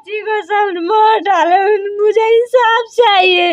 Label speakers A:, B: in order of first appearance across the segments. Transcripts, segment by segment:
A: बच्ची को सब मार डाले, मुझे इंसाफ चाहिए,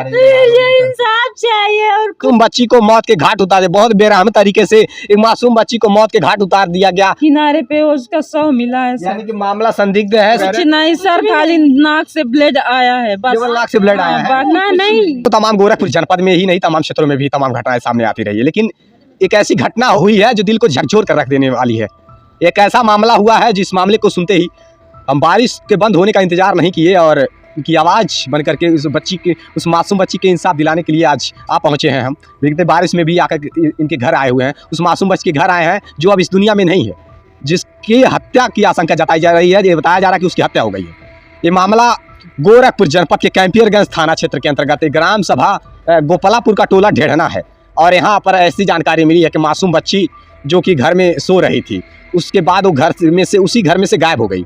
A: मुझे इंसाफ चाहिए। और
B: तुम बच्ची को मौत के घाट उतारे, बहुत बेरहम तरीके से एक मासूम बच्ची को मौत के घाट उतार दिया गया।
A: किनारे पे उसका शव मिला है
B: यानी कि मामला संदिग्ध है।
A: कुछ नहीं सर, खाली नाक से ब्लड आया है बस।
B: केवल नाक से ब्लड आया है,
A: वरना नहीं।
B: तो तमाम गोरखपुर जनपद में ही नहीं, तमाम क्षेत्रों में भी तमाम घटनाएं सामने आती रही है, लेकिन एक ऐसी घटना हुई है जो दिल को झकझोर कर रख देने वाली है। एक ऐसा मामला हुआ है जिस मामले को सुनते ही हम बारिश के बंद होने का इंतजार नहीं किए और उनकी आवाज़ बन करके उस बच्ची के, उस मासूम बच्ची के इंसाफ दिलाने के लिए आज आप पहुँचे हैं। हम देखते बारिश में भी आकर इनके घर आए हुए हैं, उस मासूम बच्ची के घर आए हैं जो अब इस दुनिया में नहीं है, जिसकी हत्या की आशंका जताई जा रही है। ये बताया जा रहा है कि उसकी हत्या हो गई है। ये मामला गोरखपुर जनपद के कैंपियरगंज थाना क्षेत्र के अंतर्गत ग्राम सभा गोपालापुर का टोला ढेढ़ना है। और यहाँ पर ऐसी जानकारी मिली है कि मासूम बच्ची जो कि घर में सो रही थी, उसके बाद वो उसी घर में से गायब हुई।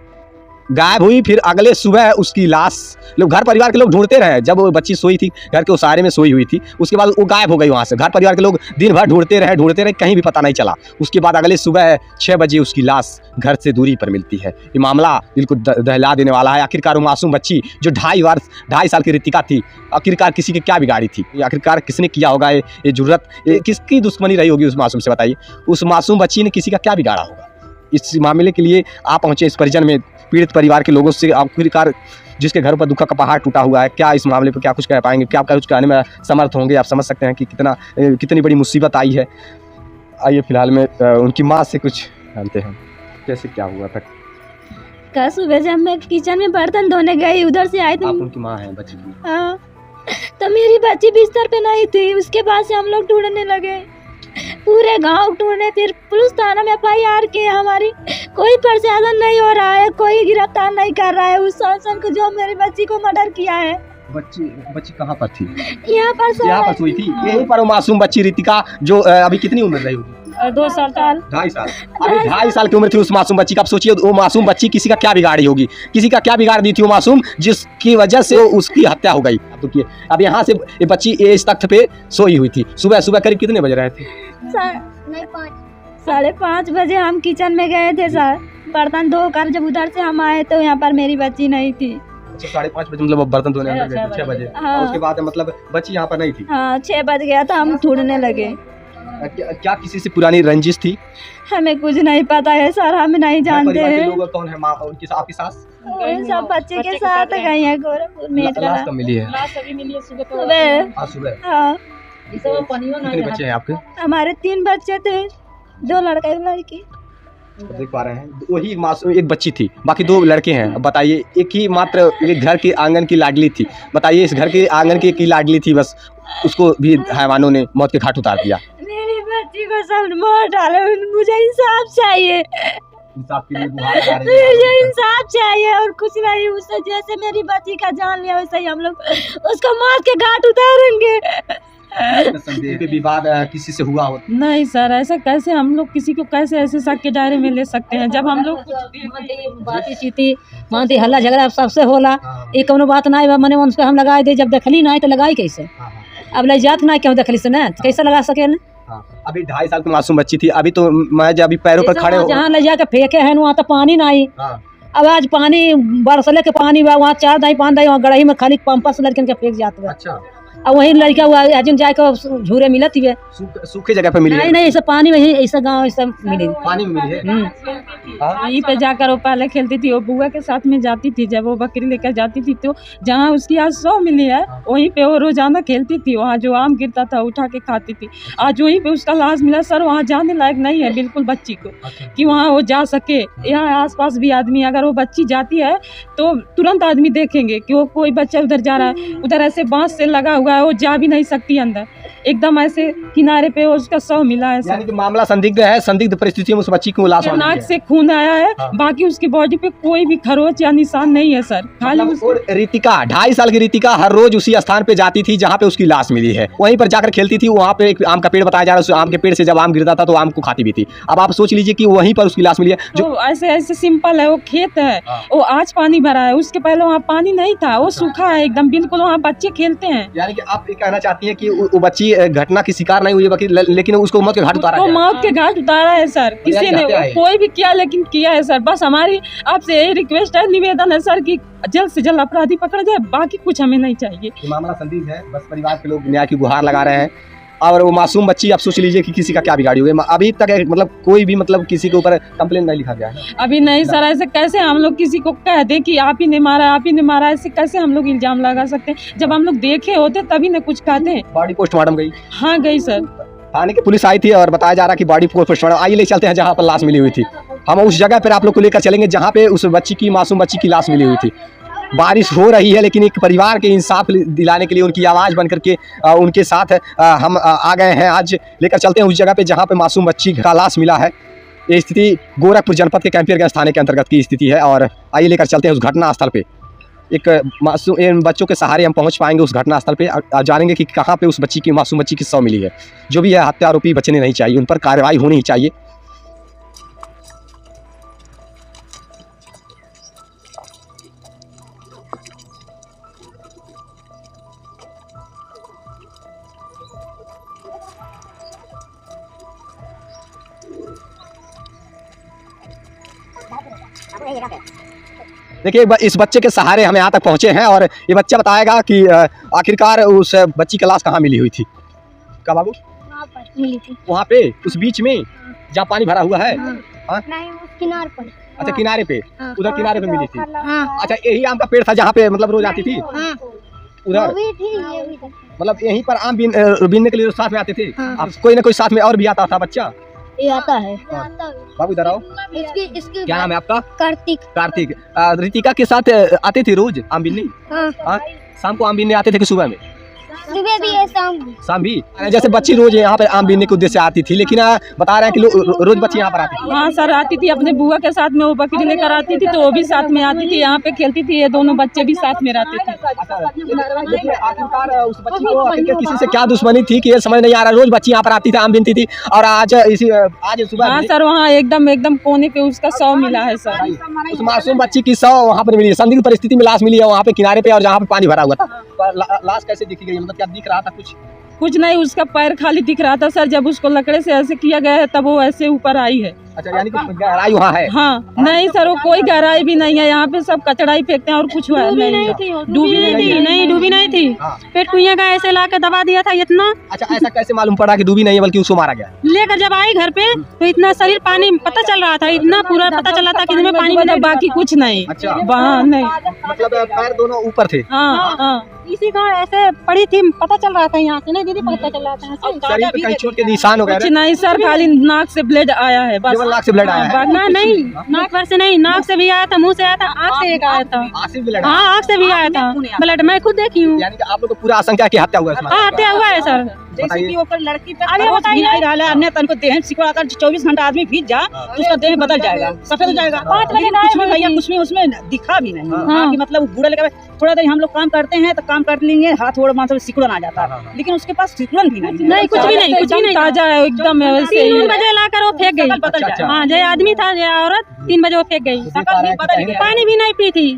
B: फिर अगले सुबह उसकी लाश लोग, घर परिवार के लोग ढूंढते रहे। जब वो बच्ची सोई थी, घर के उसारे में सोई हुई थी, उसके बाद वो गायब हो गई वहाँ से। घर परिवार के लोग दिन भर ढूंढते रहे, कहीं भी पता नहीं चला। उसके बाद अगले सुबह 6 बजे उसकी लाश घर से दूरी पर मिलती है। ये मामला दिल को दहला देने वाला है। आखिरकार वो मासूम बच्ची जो 2.5 साल की रितिका थी, आखिरकार किसी की क्या बिगाड़ी थी, आखिरकार किसने किया होगा ये जुर्रत, किसकी दुश्मनी रही होगी उस मासूम से, बताइए। उस मासूम बच्ची ने किसी का क्या बिगाड़ा होगा? इस मामले के लिए आप पहुँचे इस परिजन में, पीड़ित परिवार के लोगों से। आखिरकार जिसके घर पर दुख का पहाड़ टूटा हुआ है, क्या इस मामले पर क्या कुछ कह पाएंगे, क्या कुछ कहने में समर्थ होंगे? आप समझ सकते हैं कि कितनी बड़ी मुसीबत आई है। आइए फिलहाल में उनकी माँ से कुछ जानते हैं, कैसे क्या हुआ था।
A: कल सुबह जब मैं किचन में बर्तन धोने गई, उधर से आई तो
B: आप उनकी माँ हैं बच्ची की?
A: हाँ, तो मेरी बच्ची बिस्तर पे नहीं थी। उसके बाद से हम लोग ढूंढने लगे, पूरे गांव ढूंढे, फिर पुलिस थाना में FIR की। हमारी कोई प्रशासन नहीं हो रहा है, कोई गिरफ्तार नहीं कर रहा है उस शासन को जो मेरी बच्ची को मर्डर किया है।
B: बच्ची कहाँ पर थी?
A: यहाँ पर
B: सोई थी। यहीं पर वो मासूम बच्ची रितिका जो अभी कितनी उम्र रही होगी?
A: 2 साल।
B: 2.5 साल। अभी 2.5 साल की उम्र थी उस मासूम बच्ची का। आप सोचिए वो मासूम बच्ची किसी का क्या बिगाड़ी होगी, किसी का क्या बिगाड़ दी थी वो मासूम, जिसकी वजह से उसकी हत्या हो गई। अब यहाँ से ये बच्ची इस तख्त पे सोई हुई थी। सुबह करीब कितने बज रहे थे?
A: 5:30 बजे हम किचन में गए थे सर, बर्तन धोकर। जब उधर से हम आए तो यहाँ पर मेरी बच्ची नहीं थी।
B: 5:30 बजे मतलब बर्तन धोने गए थे? 6 बजे।
A: हाँ।
B: उसके बाद मतलब बच्ची यहाँ पर नहीं थी?
A: हाँ, 6 बज गया था, हम ढूंढने लगे।
B: क्या किसी से पुरानी रंजिश थी?
A: हमें कुछ नहीं पता है सर, हम नहीं जानते हैं।
B: लोग कौन है? माँ, उनकी आपकी सास?
A: सब बच्चे के साथ गई है गोरखपुर में।
B: लाश कब मिली है? सुबह।
A: हाँ।
B: कितने बच्चे हैं आपके?
A: हमारे 3 बच्चे थे, 2 लड़का 1 लड़की।
B: देख पा रहे हैं, वही मासूम एक बच्ची थी, बाकी 2 लड़के हैं। अब बताइए, एक ही मात्र एक घर के आंगन की लाडली थी। बताइए, इस घर के आंगन की लाडली थी, बस उसको भी हैवानों ने मौत के घाट उतार दिया।
A: मेरी बच्ची को सब मार डाले, मुझे इंसाफ चाहिए,
B: इंसाफ के लिए गुहार लगा रहे हैं।
A: मुझे इंसाफ चाहिए और कुछ नहीं। उससे जैसे मेरी बच्ची का जान लिया वैसे ही हम लोग उसको मौत के घाट उतारेंगे।
B: पे विवाद किसी से हुआ हो?
A: नहीं सर, ऐसा कैसे हम लोग किसी को कैसे ऐसे शक के दायरे में ले सकते हैं जब हम लोग
C: बाती चीती मानती हल्ला झगड़ा सबसे होला। ये कोनो बात ना है, मने उनसे हम लगाए दे, जब देखली ना तो लगाई कैसे? अब ले जात ना क्यों देखली से ना, कैसे लगा सके ना?
B: अभी 2.5 साल की मासूम बच्ची थी। अभी तो मैं जब अभी पैरों पर खड़े हो,
C: जहाँ ले जाके फेंके हैं वहाँ तो पानी ना आई। अब आज पानी बरसले के पानी वहाँ 4 दाई 5 दाई वहाँ गढ़ी में खाली पंपा से लड़के फेंक जाते हैं।
B: अच्छा।
C: अब वही लड़का हुआ जाके झूरे मिलत ही है,
B: सूखे जगह पे मिली?
C: नहीं ऐसा पानी में ऐसा गाँव ऐसा मिली,
B: पानी में मिली है।
A: वहीं पे जाकर वो पहले खेलती थी, वो बुआ के साथ में जाती थी। जब वो बकरी लेकर जाती थी तो जहाँ उसकी आज 100 मिली है वहीं पे वो रोजाना खेलती थी। वहाँ जो आम गिरता था उठा के खाती थी। आज वहीं पे उसका लाश मिला। सर वहाँ जाने लायक नहीं है बिल्कुल बच्ची को कि वहाँ वो जा सके। यहाँ आसपास भी आदमी, अगर वो बच्ची जाती है तो तुरंत आदमी देखेंगे कि वो कोई बच्चा उधर जा रहा है। उधर ऐसे बांस से लगा हुआ है, वो जा भी नहीं सकती अंदर, एकदम ऐसे किनारे पे उसका शव मिला है।
B: यानी कि मामला संदिग्ध है, संदिग्ध परिस्थितियों में उस बच्ची को लाश
A: नाक से खून आया है। बाकी उसकी बॉडी पे कोई भी खरोच या निशान नहीं है सर। खाली
B: और रितिका 2.5 साल की रितिका हर रोज उसी स्थान पे जाती थी जहाँ पे उसकी लाश मिली है, वहीं पर जाकर खेलती थी। वहाँ पे एक आम का पेड़ बताया जा रहा है, उस आम के पेड़ से जब आम गिरता था तो आम को खाती भी थी। अब आप सोच लीजिए कि वहीं पर उसकी लाश मिली है।
A: जो ऐसे सिंपल है, वो खेत है, वो आज पानी भरा है, उसके पहले वहाँ पानी नहीं था, वो सूखा है एकदम बिल्कुल, वहाँ बच्चे खेलते हैं।
B: यानी कि आप ये कहना चाहती हैं कि वो बच्ची घटना की शिकार नहीं हुई है, लेकिन उसको मौत के घाट उतारा
A: तो
B: गया।
A: मौत के घाट उतारा है सर, किसी ने कोई भी किया लेकिन किया है सर। बस हमारी आपसे यही रिक्वेस्ट है, निवेदन है सर कि जल्द से जल्द अपराधी पकड़ा जाए, बाकी कुछ हमें नहीं चाहिए।
B: ये मामला संदिग्ध है, बस परिवार के लोग न्याय की गुहार लगा रहे हैं। और वो मासूम बच्ची, आप सोच लीजिए कि किसी का क्या बिगाड़ी हुई है। अभी तक मतलब कोई भी मतलब किसी के ऊपर कंप्लेन नहीं लिखा गया है
A: अभी नहीं सर। ऐसे कैसे हम लोग किसी को कह दे कि आप ही ने मारा, आप ही ने मारा, ऐसे कैसे हम लोग इल्जाम लगा सकते हैं? जब हम लोग देखे होते तभी ना कुछ कहते हैं।
B: बॉडी पोस्टमार्टम गई?
A: हाँ गई सर।
B: थाने की पुलिस आई थी और बताया जा रहा कि बॉडी पोस्टमार्टम। आइए ले चलते हैं जहाँ पर लाश मिली हुई थी। हम उस जगह पर आप लोग को लेकर चलेंगे जहाँ पे उस बच्ची की, मासूम बच्ची की लाश मिली हुई थी। बारिश हो रही है लेकिन एक परिवार के इंसाफ दिलाने के लिए उनकी आवाज़ बन करके उनके साथ हम आ गए हैं। आज लेकर चलते हैं उस जगह पे जहाँ पे मासूम बच्ची का लाश मिला है। ये स्थिति गोरखपुर जनपद के कैंपियरगंज थाने के अंतर्गत की स्थिति है और आइए लेकर चलते हैं उस घटना स्थल पे। एक मासूम इन बच्चों के सहारे हम पहुँच पाएंगे उस घटना स्थल पे, जानेंगे कि कहाँ पे उस बच्ची की, मासूम बच्ची की शव मिली है। जो भी है, हत्या आरोपी बचने नहीं चाहिए, उन पर कार्रवाई होनी ही चाहिए। देखिए इस बच्चे के सहारे हम यहाँ तक पहुँचे हैं और ये बच्चा बताएगा कि आखिरकार उस बच्ची की लाश कहाँ मिली हुई थी। कब बाबू?
D: वहाँ पर मिली थी।
B: वहाँ पे उस बीच में जहाँ पानी भरा हुआ है? हाँ?
D: नहीं, उस किनारे पर।
B: अच्छा, किनारे पे,
D: हाँ।
B: उधर किनारे पे मिली थी।
D: हाँ।
B: अच्छा, यही आम का पेड़ था जहाँ पे मतलब रोज आती थी?
D: हाँ।
B: उधर
D: वो भी थी, ये भी थी।
B: मतलब यहीं पर आम बीनने के लिए साथ में आते थे?
D: हाँ।
B: आप कोई ना कोई साथ में और भी आता था बच्चा?
D: ये आता है।
B: बाबू इधर आओ।
D: इसकी
B: क्या नाम है आपका?
D: कार्तिक।
B: कार्तिक। रितिका के साथ आते थे रोज आम बीनने?
D: हाँ।
B: हाँ? शाम को आम बीनने आते थे कि सुबह में?
D: सुबह भी है, शाम भी।
B: शाम भी? जैसे बच्ची रोज यहाँ पर आम बीनने के उद्देश्य से आती थी, लेकिन बता रहे हैं कि रोज बच्ची यहाँ पर आती थी।
A: हाँ सर, आती थी अपने बुआ के साथ में, वो बकरी लेकर आती थी तो वो भी साथ में आती थी, यहाँ पे खेलती थी, ये दोनों बच्चे भी साथ में रहते थे।
B: लेकिन आखिरकार उस बच्ची को आखिर किसी से क्या दुश्मनी थी कि ये समझ नहीं आ रहा। रोज बच्ची यहाँ पर आती थी, आम बीनती थी और आज सुबह।
A: हाँ सर, वहाँ एकदम कोने पे उसका शव मिला है सर।
B: उस मासूम बच्ची की शव वहाँ पर मिली है, संदिग्ध परिस्थिति में लाश मिली है वहाँ पे किनारे पे, और जहाँ पे पानी भरा हुआ था। लाश कैसे दिखी गई, मतलब क्या दिख रहा था?
A: कुछ नहीं, उसका पैर खाली दिख रहा था सर। जब उसको लकड़े से ऐसे किया गया है तब वो ऐसे ऊपर आई है।
B: अच्छा, यानी कि गहराई वहाँ है?
A: हाँ। नहीं सर, वो कोई गहराई भी नहीं है, यहाँ पे सब कचड़ा ही फेंकते हैं और कुछ हुआ नहीं।
C: डूबी नहीं थी।
B: हाँ।
C: पेट कुइया का ऐसे ला के दबा दिया था इतना।
B: अच्छा, ऐसा कैसे मालूम पड़ा कि डूबी नहीं है बल्कि उसको मारा गया?
C: लेकर जब आई घर पे तो इतना शरीर पानी पता चल रहा था, इतना पूरा पता चला था कि इनमें पानी में नहीं,
A: बाकी कुछ नहीं।
B: अच्छा,
A: वहाँ नहीं,
B: मतलब पैर दोनों ऊपर थे?
A: हाँ।
C: इसी का ऐसे पड़ी थी, पता चल रहा था यहाँ से। नहीं दीदी, पता चल रहा था।
B: शरीर पे कहीं चोट के निशान हो गए?
A: कुछ नहीं सर, खाली नाक से ब्लड आया है बस।
B: केवल नाक से ब्लड आया है?
C: ना नहीं, नाक भर से नहीं, नाक से भी आया था, मुंह से आया था, आँख से एक आया था।
B: आँख से भी ब्लड?
C: हाँ, आँख से भी आया था ब्लड, मैं खुद देखी हूँ।
B: यानी कि आप लोग को पूरा आशंका है कि हत्या हुआ है इसमें?
C: हाँ, हत्या हुआ है सर।
E: जैसे कि ओकर लड़की पे
C: अरे बताइए।
E: नहीं रहा है, अन्य तन को देह सिकुड़ा कर 24 घंटा आदमी भीग जा तो उसका देह बदल जाएगा, सफेद हो जाएगा।
C: 5 बजे
E: कुछ भी भैया, कुछ भी उसमें दिखा भी नहीं। हाँ, कि मतलब बूढ़ा लगा, थोड़ा देर हम लोग काम करते हैं तो काम कर लेंगे, हाथ थोड़ा मतलब सिकुड़न आ जाता है, लेकिन उसके पास सिकुड़न भी नहीं।
C: नहीं, कुछ भी नहीं, कुछ भी नहीं।
A: ताजा है एकदम।
C: 3 बजे लाकर वो फेंक गई।
E: बदल जाएगा।
C: हाँ, जो आदमी था या औरत 3 बजे वो फेंक गई। पानी भी नहीं पी थी,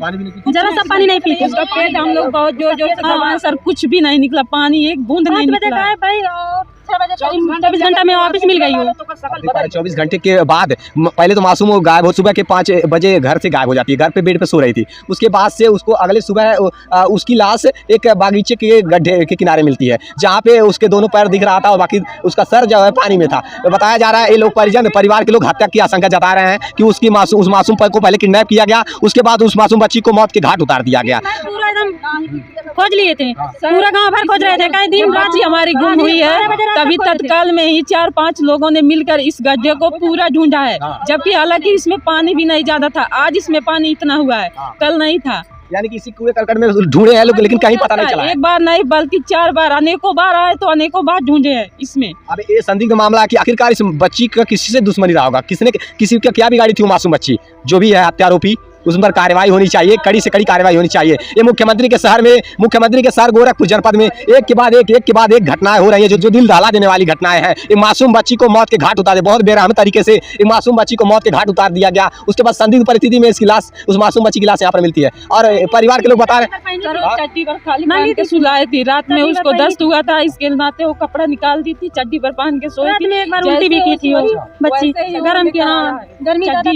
C: जरा सा पानी नहीं पी थी।
A: उसका पेट हम लोग बहुत जोर जोर से दबाए सर, कुछ भी नहीं निकला, पानी एक बूंद नहीं
C: 5 बजे
A: निकला।
C: का है भाई, और 6 बजे 24 घंटा में वापस मिल गई हो।
B: 24 घंटे के बाद पहले तो मासूम वो गायब हो, सुबह के 5 बजे घर से गायब हो जाती है, घर पे बेड पे सो रही थी। उसके बाद से उसको अगले सुबह उसकी लाश एक बागीचे के गड्ढे के किनारे मिलती है, जहाँ पे उसके दोनों पैर दिख रहा था और बाकी उसका सर जो है पानी में था। तो बताया जा रहा है ये लोग परिवार के लोग हत्या की आशंका जता रहे हैं कि उस मासूम को पहले किडनैप किया गया, उसके बाद उस मासूम बच्ची को मौत के घाट उतार दिया गया।
C: पूरा एकदम खोज लिए थे, पूरा गांव भर खोज रहे थे, कई दिन रात
A: बच्ची हमारी गुम हुई है, तभी तत्काल में ही 4-5 लोगों ने मिलकर इस गड्ढे को पूरा ढूंढा है, जबकि हालांकि इसमें पानी भी नहीं ज्यादा था। आज इसमें पानी इतना हुआ है, कल नहीं था।
B: यानी कि इसी कुएं करकट में ढूंढे हैं लोग, लेकिन कहीं पता नहीं चला।
A: एक बार नहीं बल्कि 4 बार, अनेकों बार आए तो अनेकों बार ढूंढे हैं इसमें।
B: अब ये संदिग्ध मामला है कि आखिरकार इस बच्ची का किसी से दुश्मनी रहा होगा, किसी का क्या बिगाड़ी थी वो मासूम बच्ची। जो भी है हत्यारोपी उस पर कार्रवाई होनी चाहिए, कड़ी से कड़ी कार्रवाई होनी चाहिए। ये मुख्यमंत्री के शहर गोरखपुर जनपद में एक के बाद एक घटनाएं हो रही है जो दिल दहला देने वाली घटनाएं हैं। एक मासूम बच्ची को मौत के घाट उतारे, बहुत बेरहम तरीके से एक मासूम बच्ची को मौत के घाट उतार दिया गया। उसके बाद संदिग्ध परिस्थिति में इसकी लाश, उस मासूम बच्ची की लाश यहाँ पर मिलती है और परिवार के लोग बता रहे हैं
A: चड्डी पर खाली पहन के सुलाए थी। रात में उसको दस्त हुआ था, इसके नाते वो कपड़ा निकाल दी थी, चड्डी पर पहन के सोई थी।
C: एक बार उल्टी भी की थी वो बच्ची, गर्म की गर्मी ज्यादा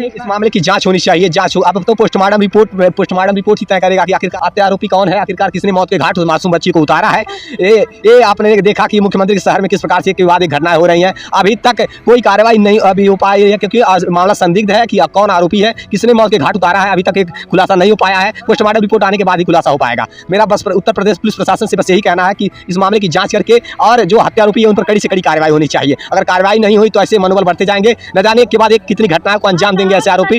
B: इस मामले की जांच होनी चाहिए। जांच हो, अब तो पोस्टमार्टम रिपोर्ट ही तय करेगा कि आखिरकार आरोपी कौन है, आखिरकार किसने मौत के घाट उस मासूम बच्ची को उतारा है। ये आपने देखा कि मुख्यमंत्री के शहर में किस प्रकार से एक के बाद एक घटनाएं हो रही हैं। अभी तक कोई कार्रवाई नहीं अभी हो पाई है क्योंकि मामला संदिग्ध है कि कौन आरोपी है, किसने मौत के घाट उतारा है, अभी तक एक खुलासा नहीं हो पाया है। पोस्टमार्टम रिपोर्ट आने के बाद ही खुलासा हो पाएगा। मेरा बस उत्तर प्रदेश पुलिस प्रशासन से बस यही कहना है कि इस मामले की जांच करके और जो हत्यारोपी है उन पर कड़ी से कड़ी कार्रवाई होनी चाहिए। अगर कार्रवाई नहीं हुई तो ऐसे मनोबल बढ़ते जाएंगे, न जाने एक के बाद एक कितनी घटनाओं को अंजाम देंगे ऐसे आरोपी,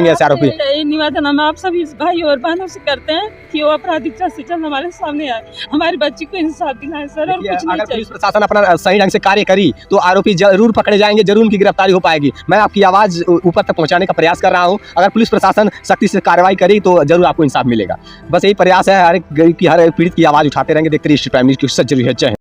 B: ऐसे आरोपी।
A: निवेदन हम आप सभी भाई और बहनों से करते हैं कि वो आपराधिक से जल्द हमारे सामने आए, हमारी बच्ची को इंसाफ दिलाएं सर। और कुछ नहीं
B: अगर
A: चाहिए।
B: पुलिस प्रशासन अपना सही ढंग से कार्य करी तो आरोपी जरूर पकड़े जाएंगे, जरूर उनकी गिरफ्तारी हो पाएगी। मैं आपकी आवाज़ ऊपर तक पहुंचाने का प्रयास कर रहा हूं। अगर पुलिस प्रशासन सख्ती से कार्रवाई करी तो जरूर आपको इंसाफ मिलेगा। बस यही प्रयास है, हर एक गरीब की, हर एक पीड़ित की आवाज़ उठाते रहेंगे। देखते रहिए प्राइम न्यूज़ की सच जरूरी है। जय हिंद।